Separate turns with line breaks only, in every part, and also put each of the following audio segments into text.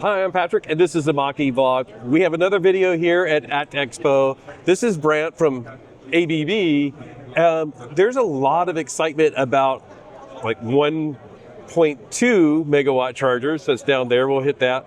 Hi, I'm Patrick, and this is the Mach-E vlog. We have another video here at Expo. This is Brant from ABB. There's a lot of excitement about like 1.2 megawatt chargers. That's down there. We'll hit that.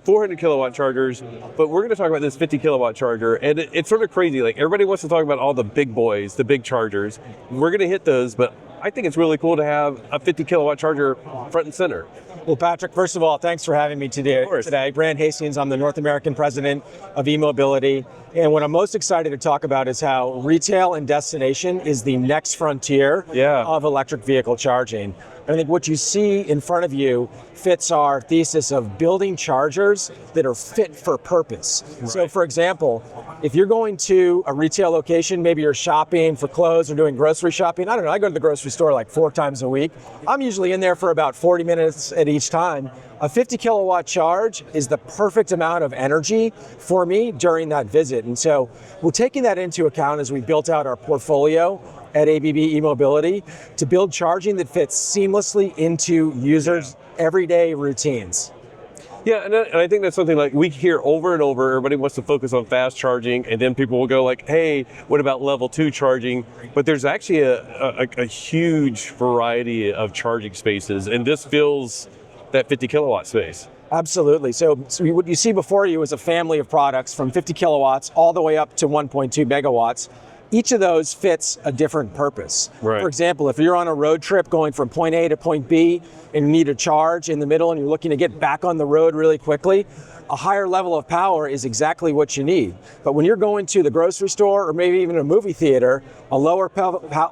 400 kilowatt chargers, but we're going to talk about this 50 kilowatt charger, and it's sort of crazy. Like, everybody wants to talk about all the big boys, the big chargers. We're going to hit those, but I think it's really cool to have a 50 kilowatt charger front and center.
Well, Patrick, first of all, thanks for having me today. Brant Hastings, I'm the North American president of e-mobility. And what I'm most excited to talk about is how retail and destination is the next frontier of electric vehicle charging. And I think what you see in front of you fits our thesis of building chargers that are fit for purpose. Right. So for example, if you're going to a retail location, maybe you're shopping for clothes or doing grocery shopping. I don't know, I go to the grocery store like 4 times a week. I'm usually in there for about 40 minutes at each time. A 50 kilowatt charge is the perfect amount of energy for me during that visit. And so we're taking that into account as we built out our portfolio at ABB e-mobility to build charging that fits seamlessly into users' everyday routines.
Yeah, and I think that's something like we hear over and over. Everybody wants to focus on fast charging, and then people will go like, hey, what about level 2 charging? But there's actually a huge variety of charging spaces, and this fills that 50 kilowatt space.
Absolutely. So what you see before you is a family of products from 50 kilowatts all the way up to 1.2 megawatts. Each of those fits a different purpose. Right. For example, if you're on a road trip going from point A to point B and you need a charge in the middle and you're looking to get back on the road really quickly, a higher level of power is exactly what you need. But when you're going to the grocery store or maybe even a movie theater, a lower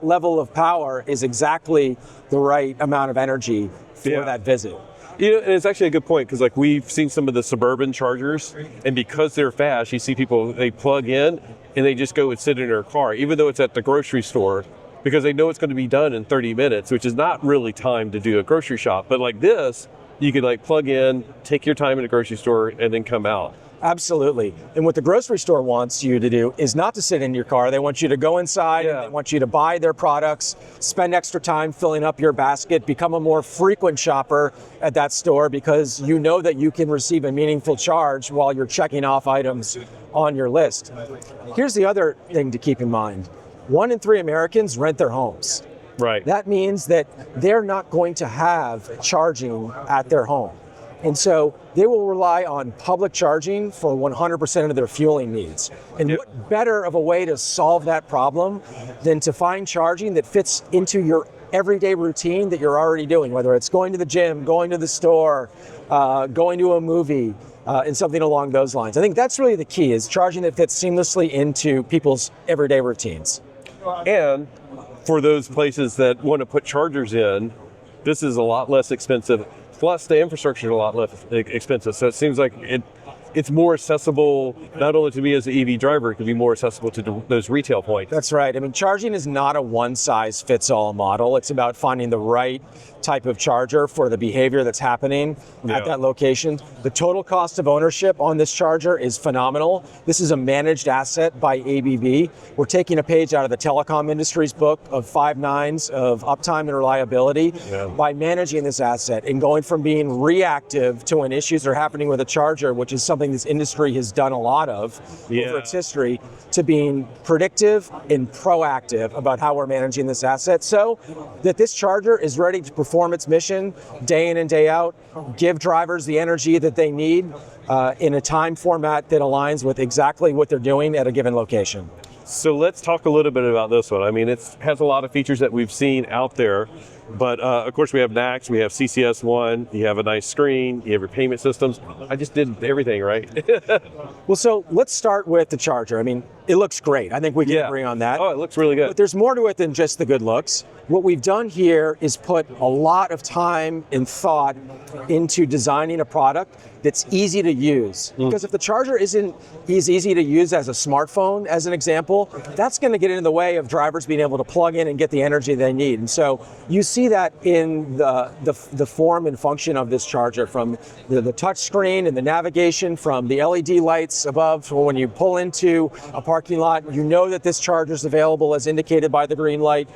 level of power is exactly the right amount of energy for that visit.
You know, and it's actually a good point, because like we've seen some of the suburban chargers, and because they're fast, you see people, they plug in and they just go and sit in their car, even though it's at the grocery store, because they know it's going to be done in 30 minutes, which is not really time to do a grocery shop. But like this, you could like plug in, take your time in the grocery store, and then come out.
Absolutely. And what the grocery store wants you to do is not to sit in your car. They want you to go inside, and they want you to buy their products, spend extra time filling up your basket, become a more frequent shopper at that store, because you know that you can receive a meaningful charge while you're checking off items on your list. Here's the other thing to keep in mind. 1 in 3 Americans rent their homes.
Right.
That means that they're not going to have charging at their home. And so they will rely on public charging for 100% of their fueling needs. And what better of a way to solve that problem than to find charging that fits into your everyday routine that you're already doing, whether it's going to the gym, going to the store, going to a movie, and something along those lines. I think that's really the key, is charging that fits seamlessly into people's everyday routines.
And for those places that want to put chargers in, this is a lot less expensive. Plus, the infrastructure is a lot less expensive. So it seems like it's more accessible, not only to me as an EV driver, it could be more accessible to those retail points.
That's right. I mean, charging is not a one-size-fits-all model. It's about finding the right type of charger for the behavior that's happening at that location. The total cost of ownership on this charger is phenomenal. This is a managed asset by ABB. We're taking a page out of the telecom industry's book of 5 nines of uptime and reliability by managing this asset and going from being reactive to when issues are happening with a charger, which is something this industry has done a lot of over its history, to being predictive and proactive about how we're managing this asset, so that this charger is ready to perform its mission day in and day out, give drivers the energy that they need in a time format that aligns with exactly what they're doing at a given location.
So let's talk a little bit about this one. I mean, it has a lot of features that we've seen out there, but of course we have NACS, we have CCS1, you have a nice screen, you have your payment systems. I just did everything, right?
Well, so let's start with the charger. I mean, it looks great. I think we can agree on that.
Oh, it looks really good.
But there's more to it than just the good looks. What we've done here is put a lot of time and thought into designing a product that's easy to use. Because if the charger isn't as easy to use as a smartphone, as an example, that's going to get in the way of drivers being able to plug in and get the energy they need. And so you see that in the form and function of this charger, from the touch screen and the navigation, from the LED lights above. So when you pull into a parking lot, you know that this charger is available as indicated by the green light.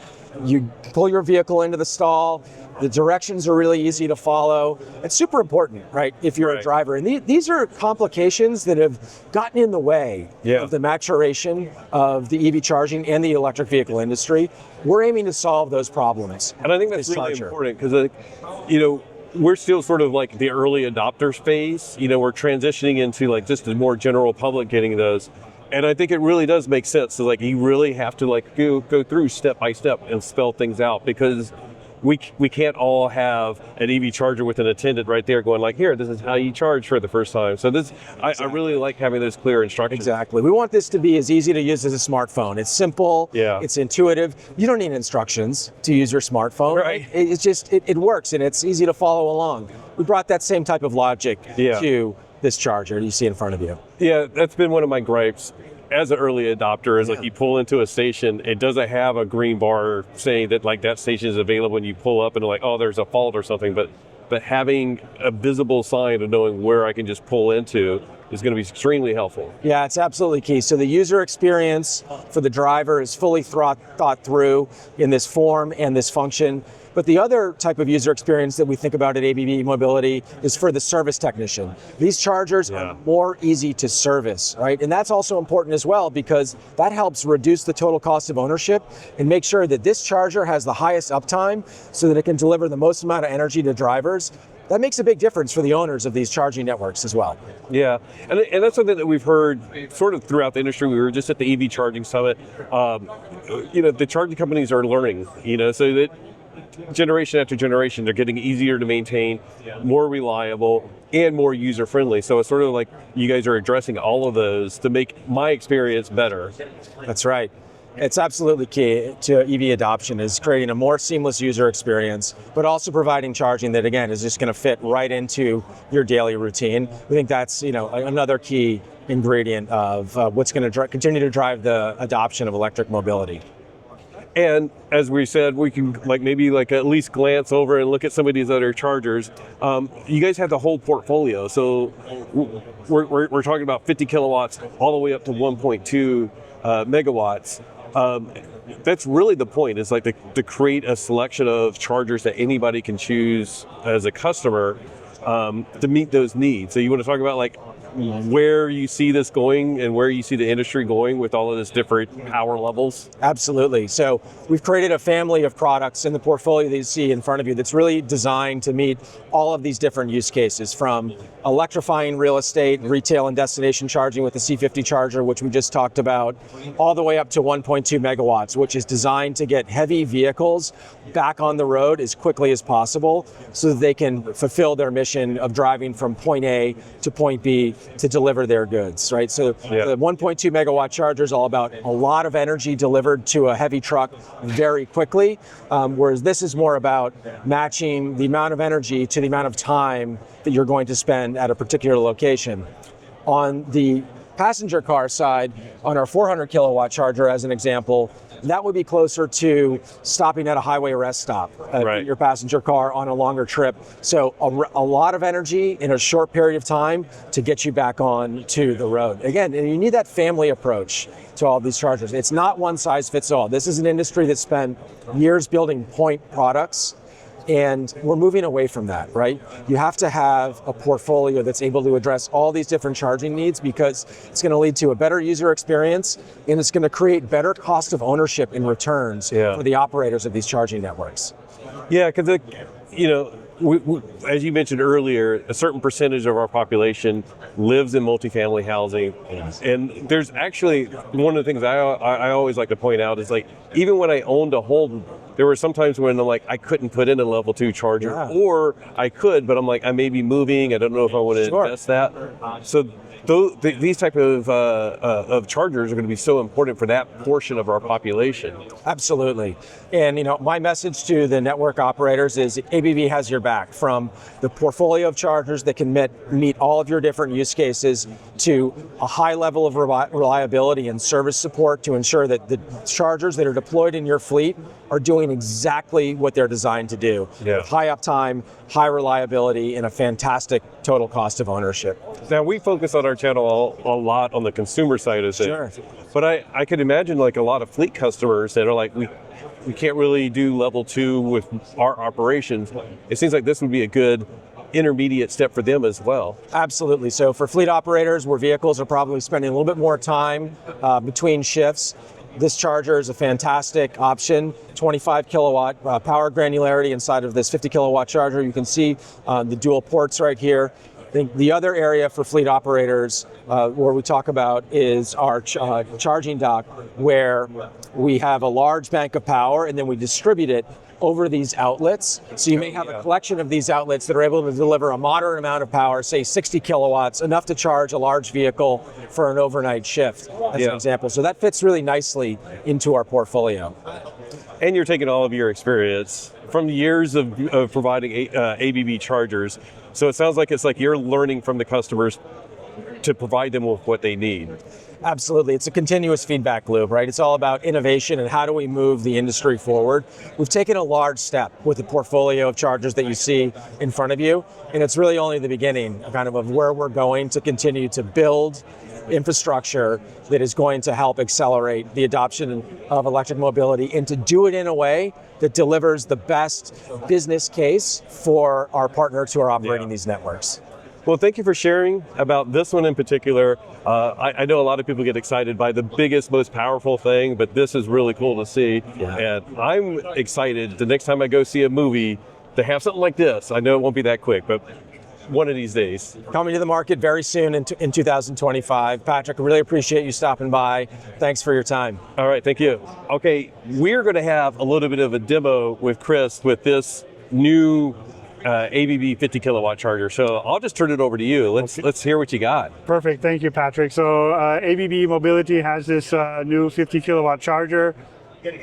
You pull your vehicle into the stall, The directions are really easy to follow. It's super important, right, if you're a driver. And these are complications that have gotten in the way of the maturation of the EV charging and the electric vehicle industry. We're aiming to solve those problems.
And I think that's really important because, we're still sort of like the early adopters phase. We're transitioning into like just the more general public getting those. And I think it really does make sense. So like you really have to like go through step by step and spell things out, because we can't all have an EV charger with an attendant right there going like, here, this is how you charge for the first time. So I really like having those clear instructions.
Exactly. We want this to be as easy to use as a smartphone. It's simple. It's intuitive. You don't need instructions to use your smartphone.
Right.
It's just, it works and it's easy to follow along. We brought that same type of logic to this charger you see in front of you.
Yeah, that's been one of my gripes as an early adopter, is like you pull into a station, it doesn't have a green bar saying that like that station is available, and you pull up and like, oh, there's a fault or something. But having a visible sign of knowing where I can just pull into is going to be extremely helpful.
Yeah, it's absolutely key. So the user experience for the driver is fully thought through in this form and this function. But the other type of user experience that we think about at ABB Mobility is for the service technician. These chargers are more easy to service, right? And that's also important as well, because that helps reduce the total cost of ownership and make sure that this charger has the highest uptime so that it can deliver the most amount of energy to drivers. That makes a big difference for the owners of these charging networks as well.
Yeah, and that's something that we've heard sort of throughout the industry. We were just at the EV Charging Summit. The charging companies are learning, so that generation after generation, they're getting easier to maintain, more reliable, and more user-friendly. So it's sort of like you guys are addressing all of those to make my experience better.
That's right. It's absolutely key to EV adoption, is creating a more seamless user experience, but also providing charging that, again, is just going to fit right into your daily routine. We think that's another key ingredient of what's going to continue to drive the adoption of electric mobility.
And as we said, we can maybe at least glance over and look at some of these other chargers. You guys have the whole portfolio. So we're talking about 50 kilowatts all the way up to 1.2 megawatts. That's really the point, is to create a selection of chargers that anybody can choose as a customer to meet those needs. So you want to talk about where you see this going and where you see the industry going with all of this different power levels?
Absolutely. So we've created a family of products in the portfolio that you see in front of you that's really designed to meet all of these different use cases, from electrifying real estate, retail and destination charging with the C50 charger, which we just talked about, all the way up to 1.2 megawatts, which is designed to get heavy vehicles back on the road as quickly as possible so that they can fulfill their mission of driving from point A to point B to deliver their goods, right? So the 1.2 megawatt charger is all about a lot of energy delivered to a heavy truck very quickly, whereas this is more about matching the amount of energy to the amount of time that you're going to spend at a particular location. On the passenger car side, on our 400 kilowatt charger as an example, that would be closer to stopping at a highway rest stop in your passenger car on a longer trip. So a lot of energy in a short period of time to get you back on to the road. Again, you need that family approach to all these chargers. It's not one size fits all. This is an industry that spent years building point products, and we're moving away from that, right? You have to have a portfolio that's able to address all these different charging needs, because it's going to lead to a better user experience, and it's going to create better cost of ownership and returns for the operators of these charging networks.
Yeah, because as you mentioned earlier, a certain percentage of our population lives in multifamily housing. And there's actually, one of the things I always like to point out is even when I owned a home, there were some times when I couldn't put in a level 2 charger, or I could, but I may be moving, I don't know if I want to invest that. So these type of chargers are going to be so important for that portion of our population.
Absolutely. And my message to the network operators is ABB has your back, from the portfolio of chargers that can meet all of your different use cases, to a high level of reliability and service support to ensure that the chargers that are deployed in your fleet are doing exactly what they're designed to do. High uptime, high reliability, and a fantastic total cost of ownership.
Now, we focus on our channel a lot on the consumer side of things. But I could imagine a lot of fleet customers that are we can't really do level 2 with our operations, it seems like this would be a good intermediate step for them as well.
Absolutely. So for fleet operators where vehicles are probably spending a little bit more time between shifts, this charger is a fantastic option. 25 kilowatt power granularity inside of this 50 kilowatt charger. You can see the dual ports right here. I think the other area for fleet operators where we talk about is our charging dock, where we have a large bank of power and then we distribute it over these outlets. So you may have a collection of these outlets that are able to deliver a moderate amount of power, say 60 kilowatts, enough to charge a large vehicle for an overnight shift, as an example. So that fits really nicely into our portfolio.
And you're taking all of your experience from years of providing ABB chargers. So it sounds like it's like you're learning from the customers to provide them with what they need.
Absolutely. It's a continuous feedback loop, right? It's all about innovation and how do we move the industry forward. We've taken a large step with the portfolio of chargers that you see in front of you, and it's really only the beginning kind of where we're going to continue to build infrastructure that is going to help accelerate the adoption of electric mobility, and to do it in a way that delivers the best business case for our partners who are operating these networks.
Well, thank you for sharing about this one in particular. I know a lot of people get excited by the biggest, most powerful thing, but this is really cool to see. And I'm excited the next time I go see a movie to have something like this. I know it won't be that quick, but one of these days.
Coming to the market very soon in 2025. Patrick, I really appreciate you stopping by. Thanks for your time.
All right, thank you. Okay, we're going to have a little bit of a demo with Chris with this new ABB 50 kilowatt charger. So I'll just turn it over to you. Let's hear what you got.
Perfect. Thank you, Patrick. So ABB Mobility has this new 50 kilowatt charger.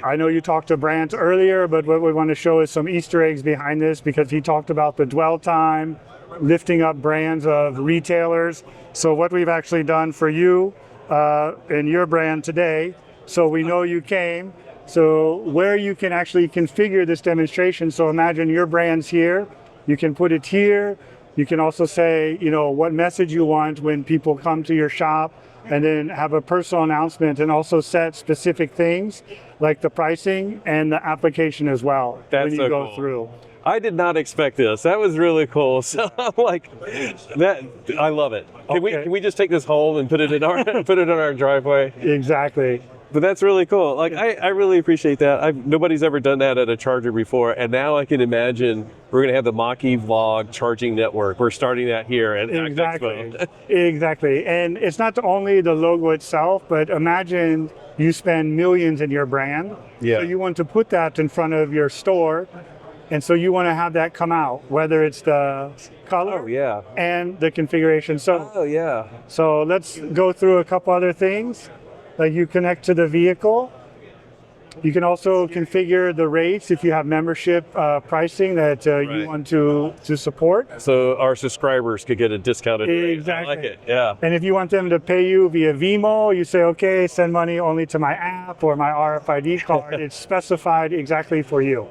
I know you talked to Brant earlier, but what we want to show is some Easter eggs behind this, because he talked about the dwell time, lifting up brands of retailers. So what we've actually done for you in your brand today, so we know you came, so where you can actually configure this demonstration. So imagine your brand's here. You can put it here. You can also say, you know, what message you want when people come to your shop, and then have a personal announcement, and also set specific things like the pricing and the application as well.
That's
when you
so
go
cool.
through.
I did not expect this. That was really cool. So I'm like, that I love it. Can we just take this home and put it in our put it on our driveway?
Exactly.
But that's really cool. Like I really appreciate that. Nobody's ever done that at a charger before, and now I can imagine we're going to have the Mach-E vlog charging network. We're starting that here at
Exactly. Exactly. And it's not only the logo itself, but imagine you spend millions in your brand.
Yeah.
So you want to put that in front of your store, and so you want to have that come out, whether it's the color and the configuration. So So let's go through a couple other things. Like you connect to the vehicle. You can also configure the rates if you have membership pricing that you want to support.
So our subscribers could get a discounted rate.
Exactly.
I like it, yeah.
And if you want them to pay you via Vimo, you say, okay, send money only to my app or my RFID card. It's specified exactly for you.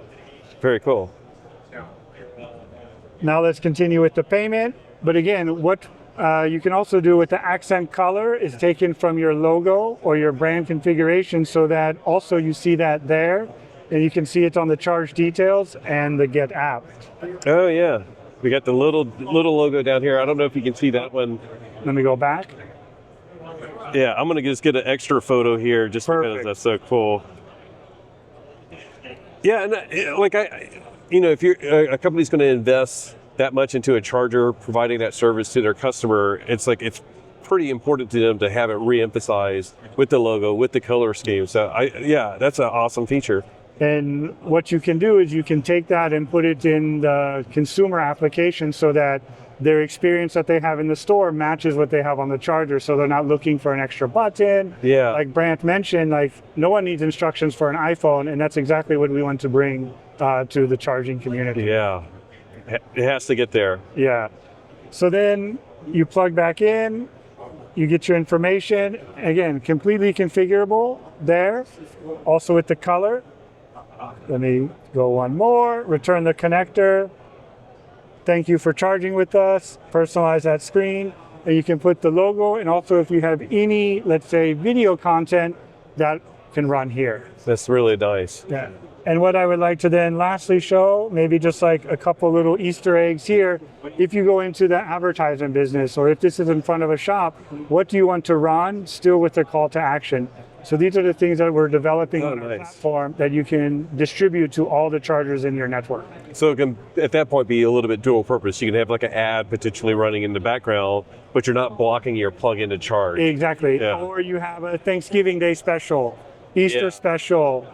Very cool.
Now let's continue with the payment. But again, what you can also do with the accent color is taken from your logo or your brand configuration, so that also you see that there, and you can see it on the charge details and the Get app.
Oh yeah, we got the little logo down here. I don't know if you can see that one.
Let me go back.
Yeah, I'm gonna just get an extra photo here just because that's so cool. Yeah, and like if you're a company's going to invest that much into a charger, providing that service to their customer, it's pretty important to them to have it re-emphasized with the logo, with the color scheme. So that's an awesome feature.
And what you can do is you can take that and put it in the consumer application, so that their experience that they have in the store matches what they have on the charger, so they're not looking for an extra button.
Yeah.
Like Brant mentioned, like no one needs instructions for an iPhone, and that's exactly what we want to bring to the charging community.
Yeah. It has to get there.
Yeah. So then you plug back in, you get your information. Again, completely configurable there. Also with the color. Let me go one more. Return the connector. Thank you for charging with us. Personalize that screen. And you can put the logo, and also if you have any, let's say, video content, that can run here.
That's really nice.
Yeah. And what I would like to then lastly show, maybe just like a couple little Easter eggs here, if you go into the advertising business, or if this is in front of a shop, what do you want to run still with the call to action? So these are the things that we're developing on our platform that you can distribute to all the chargers in your network.
So it can, at that point, be a little bit dual purpose. You can have like an ad potentially running in the background, but you're not blocking your plug-in to charge.
Exactly.
Yeah.
Or you have a Thanksgiving Day special, Easter special,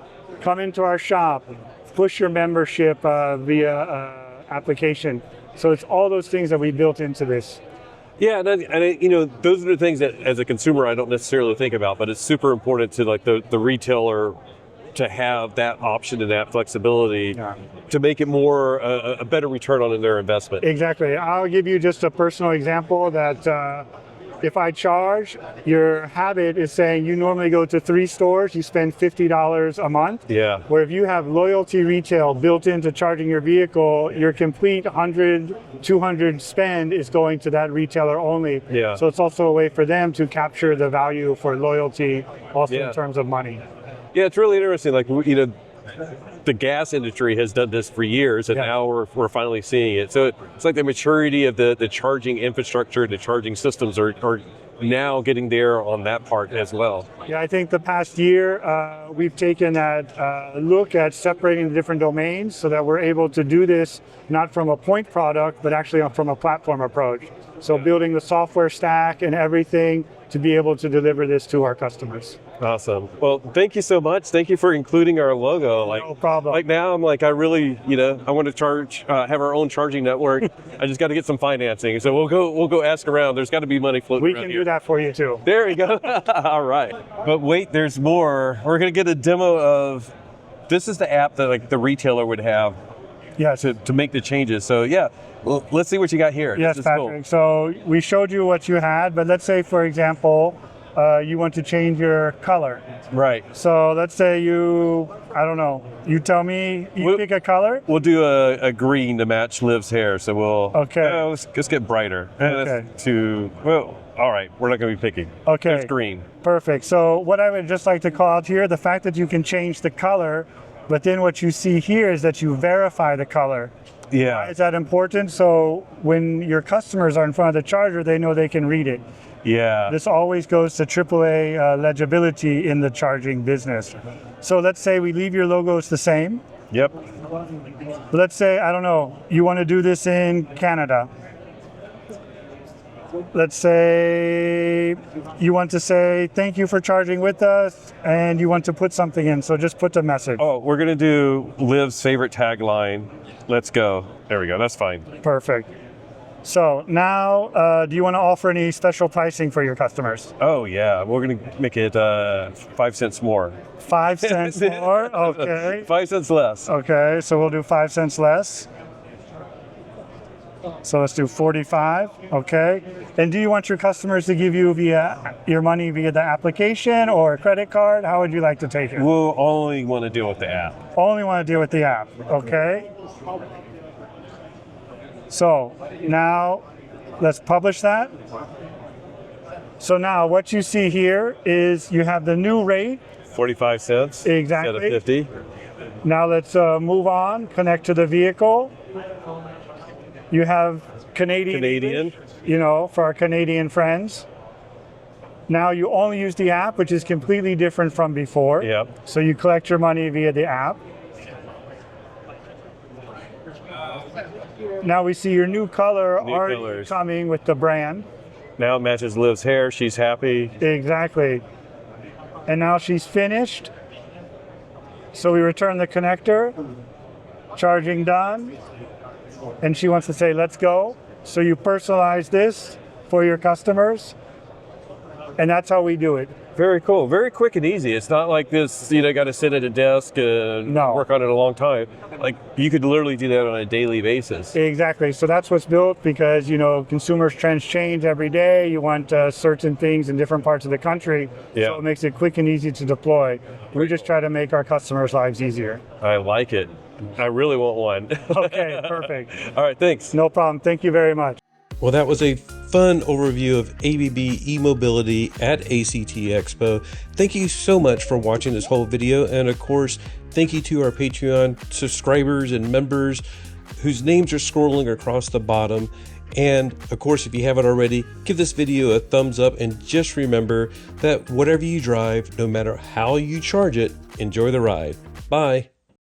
come into our shop, push your membership via application. So it's all those things that we built into this.
Yeah, and you know, those are the things that as a consumer I don't necessarily think about, but it's super important to like the retailer to have that option and that flexibility to make it more a better return on their investment.
Exactly. I'll give you just a personal example that if I charge, your habit is saying you normally go to 3 stores, you spend $50 a month.
Yeah.
Where if you have loyalty retail built into charging your vehicle, your complete 100, 200 spend is going to that retailer only.
Yeah.
So it's also a way for them to capture the value for loyalty also in terms of money.
Yeah, it's really interesting. Like, you know, the gas industry has done this for years, and now we're finally seeing it. So it's like the maturity of the charging infrastructure, the charging systems are now getting there on that part as well.
Yeah, I think the past year we've taken that look at separating the different domains so that we're able to do this not from a point product, but actually from a platform approach. So building the software stack and everything to be able to deliver this to our customers.
Awesome. Well, thank you so much. Thank you for including our logo. Like,
no problem.
Like now I'm like, I really, you know, I want to charge, have our own charging network. I just got to get some financing. So we'll go ask around. There's got to be money floating around.
We can do that for you too.
There we go. All right. But wait, there's more. We're going to get a demo of, this is the app that like the retailer would have to make the changes. So yeah, well, let's see what you got here.
Yes, Patrick. Cool. So we showed you what you had, but let's say, for example, you want to change your color.
Right.
So let's say I don't know, you tell me, you pick a color?
We'll do a green to match Liv's hair. So we'll, let's get brighter.
Okay.
All right, we're not going to be picking.
Okay.
It's green.
Perfect. So what I would just like to call out here, the fact that you can change the color, but then what you see here is that you verify the color.
Yeah.
Why is that important? So when your customers are in front of the charger, they know they can read it.
Yeah.
This always goes to AAA legibility in the charging business. So let's say we leave your logos the same.
Yep.
Let's say, I don't know, you want to do this in Canada. Let's say you want to say, thank you for charging with us, and you want to put something in, so just put the message.
Oh, we're going to do Liv's favorite tagline. Let's go. There we go. That's fine.
Perfect. So now, do you want to offer any special pricing for your customers?
Oh, yeah. We're going to make it 5 cents more.
5 cents more? Okay.
5 cents less.
Okay, so we'll do 5 cents less. So let's do 45, okay. And do you want your customers to give you your money via the application or a credit card? How would you like to take it?
We'll only want to deal with the app.
Only want to deal with the app, okay. So now let's publish that. So now what you see here is you have the new rate.
45 cents.
Exactly.
Instead of 50.
Now let's move on, connect to the vehicle. You have Canadian, English, you know, for our Canadian friends. Now you only use the app, which is completely different from before.
Yep.
So you collect your money via the app. Now we see your new color already coming with the brand.
Now it matches Liv's hair. She's happy.
Exactly. And now she's finished. So we return the connector. Charging done. And she wants to say, let's go. So you personalize this for your customers. And that's how we do it.
Very cool. Very quick and easy. It's not like this, you know, got to sit at a desk and work on it a long time. Like, you could literally do that on a daily basis.
Exactly. So that's what's built because, you know, consumers' trends change every day. You want certain things in different parts of the country.
Yeah.
So it makes it quick and easy to deploy. We just try to make our customers' lives easier.
I like it. I really want one.
Okay, perfect.
All right, thanks.
No problem. Thank you very much.
Well, that was a fun overview of ABB e-mobility at ACT Expo. Thank you so much for watching this whole video. And of course, Thank you to our Patreon subscribers and members whose names are scrolling across the bottom. And of course, if you haven't already, give this video a thumbs up, and just remember that whatever you drive, no matter how you charge it, enjoy the ride. Bye.